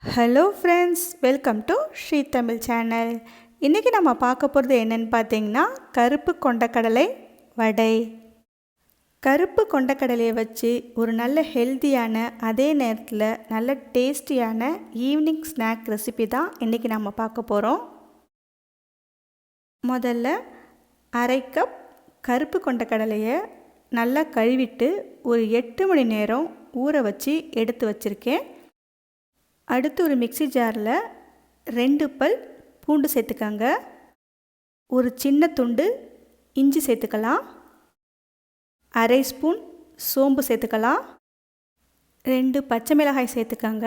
Hello friends, welcome to Shri Tamil channel. இன்றைக்கி நம்ம பார்க்க போகிறது என்னென்னு பார்த்தீங்கன்னா, கருப்பு கொண்டக்கடலை வடை. கருப்பு கொண்டக்கடலையை வச்சு ஒரு நல்ல ஹெல்த்தியான, அதே நேரத்தில் நல்ல டேஸ்டியான ஈவினிங் ஸ்நாக் ரெசிபி தான் இன்றைக்கி நம்ம பார்க்க போகிறோம். முதல்ல அரை கப் கருப்பு கொண்டக்கடலையை நல்லா கழுவிட்டு ஒரு 8 மணி நேரம் ஊற வச்சு எடுத்து வச்சுருக்கேன். அடுத்து ஒரு மிக்ஸி ஜாரில் 2 பல் பூண்டு சேர்த்துக்கங்க. ஒரு சின்ன துண்டு இஞ்சி சேர்த்துக்கலாம். அரை ஸ்பூன் சோம்பு சேர்த்துக்கலாம். 2 பச்சை மிளகாய் சேர்த்துக்கங்க.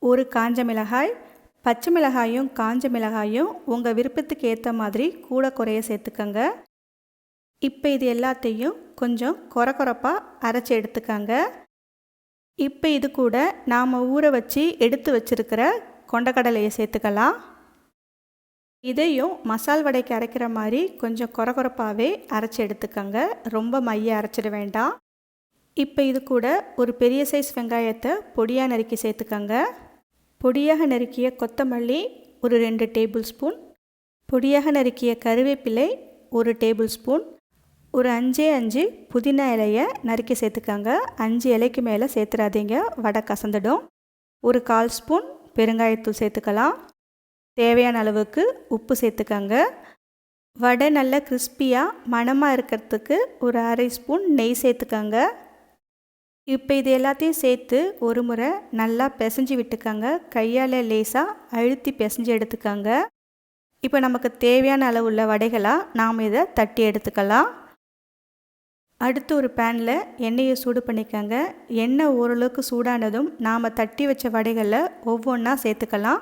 ஒரு காஞ்ச மிளகாய். பச்சை மிளகாயும் காஞ்ச மிளகாயும் உங்கள் விருப்பத்துக்கு ஏற்ற மாதிரி கூட குறைய சேர்த்துக்கங்க. இப்போ இது எல்லாத்தையும் கொஞ்சம் கொரப்பாக அரைச்சி எடுத்துக்கங்க. இப்போ இது கூட நாம் ஊற வச்சு எடுத்து வச்சுருக்கிற கொண்டக்கடலையை சேர்த்துக்கலாம். இதையும் மசால் வடைக்கு அரைக்கிற மாதிரி கொஞ்சம் கொரப்பாகவே அரைச்சி எடுத்துக்கங்க. ரொம்ப மைய அரைச்சிட வேண்டாம். இப்போ இது கூட ஒரு பெரிய சைஸ் வெங்காயத்தை பொடியாக நறுக்கி சேர்த்துக்கங்க. பொடியாக நறுக்கிய கொத்தமல்லி ஒரு 2 டேபிள் ஸ்பூன், பொடியாக நறுக்கிய கருவேப்பிலை ஒரு டேபிள் ஸ்பூன், ஒரு 5 புதினா இலையை நறுக்கி சேர்த்துக்கங்க. 5 இலைக்கு மேலே சேர்த்துறாதீங்க, வடை கசந்துடும். ஒரு 1/4 ஸ்பூன் பெருங்காயத்தூள் சேர்த்துக்கலாம். தேவையான அளவுக்கு உப்பு சேர்த்துக்கங்க. வடை நல்லா கிறிஸ்பியாக மணமாக இருக்கிறதுக்கு ஒரு அரை ஸ்பூன் நெய் சேர்த்துக்கங்க. இப்போ இது எல்லாத்தையும் சேர்த்து ஒரு முறை நல்லா பிசைஞ்சு விட்டுக்கங்க. கையால் லேசாக அழுத்தி பிசைஞ்சு எடுத்துக்கங்க. இப்போ நமக்கு தேவையான அளவு உள்ள வடைகளாக நாம் இதை தட்டி எடுத்துக்கலாம். அடுத்து ஒரு பேனில் எண்ணெயை சூடு பண்ணிக்கங்க. எண்ணெய் ஓரளவுக்கு சூடானதும் நாம் தட்டி வச்ச வடைகளை ஒவ்வொன்றா சேர்த்துக்கலாம்.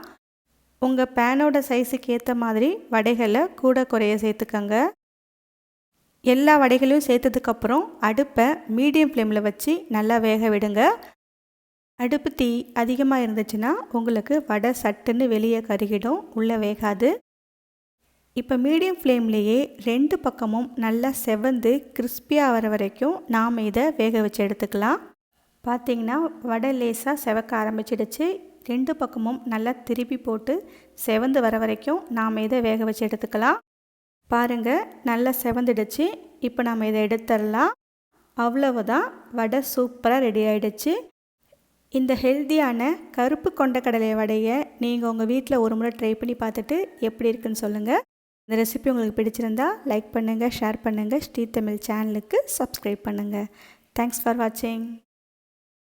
உங்கள் பேனோட சைஸுக்கு ஏற்ற மாதிரி வடைகளை கூட குறைய சேர்த்துக்கங்க. எல்லா வடைகளையும் சேர்த்ததுக்கப்புறம் அடுப்பை மீடியம் ஃப்ளேமில் வச்சு நல்லா வேக விடுங்க. அடுப்பு தீ அதிகமாக இருந்துச்சுன்னா உங்களுக்கு வடை சட்டுன்னு வெளியே கருகிடும், உள்ளே வேகாது. இப்போ மீடியம் ஃப்ளேம்லேயே 2 பக்கமும் நல்லா செவந்து கிறிஸ்பியாக வர வரைக்கும் நாம் இதை வேக வச்சு எடுத்துக்கலாம். பார்த்திங்கன்னா வடை லேசாக செவக்க ஆரம்பிச்சிடுச்சு. 2 பக்கமும் நல்லா திருப்பி போட்டு செவந்து வர வரைக்கும் நாம் இதை வேக வச்சு எடுத்துக்கலாம். பாருங்கள், நல்லா செவந்துடுச்சு. இப்போ நாம் இதை எடுத்துடலாம். அவ்வளவுதான், வடை சூப்பராக ரெடி ஆகிடுச்சு. இந்த ஹெல்த்தியான கருப்பு கொண்டக்கடலை வடையை நீங்கள் உங்கள் வீட்டில் ஒரு முறை ட்ரை பண்ணி பார்த்துட்டு எப்படி இருக்குன்னு சொல்லுங்கள். இந்த ரெசிபி உங்களுக்கு பிடிச்சிருந்தா லைக் பண்ணுங்கள், ஷேர் பண்ணுங்கள். ஸ்ரீ தமிழ் சேனலுக்கு சப்ஸ்கிரைப் பண்ணுங்கள். தேங்க்ஸ் ஃபார் வாட்சிங்.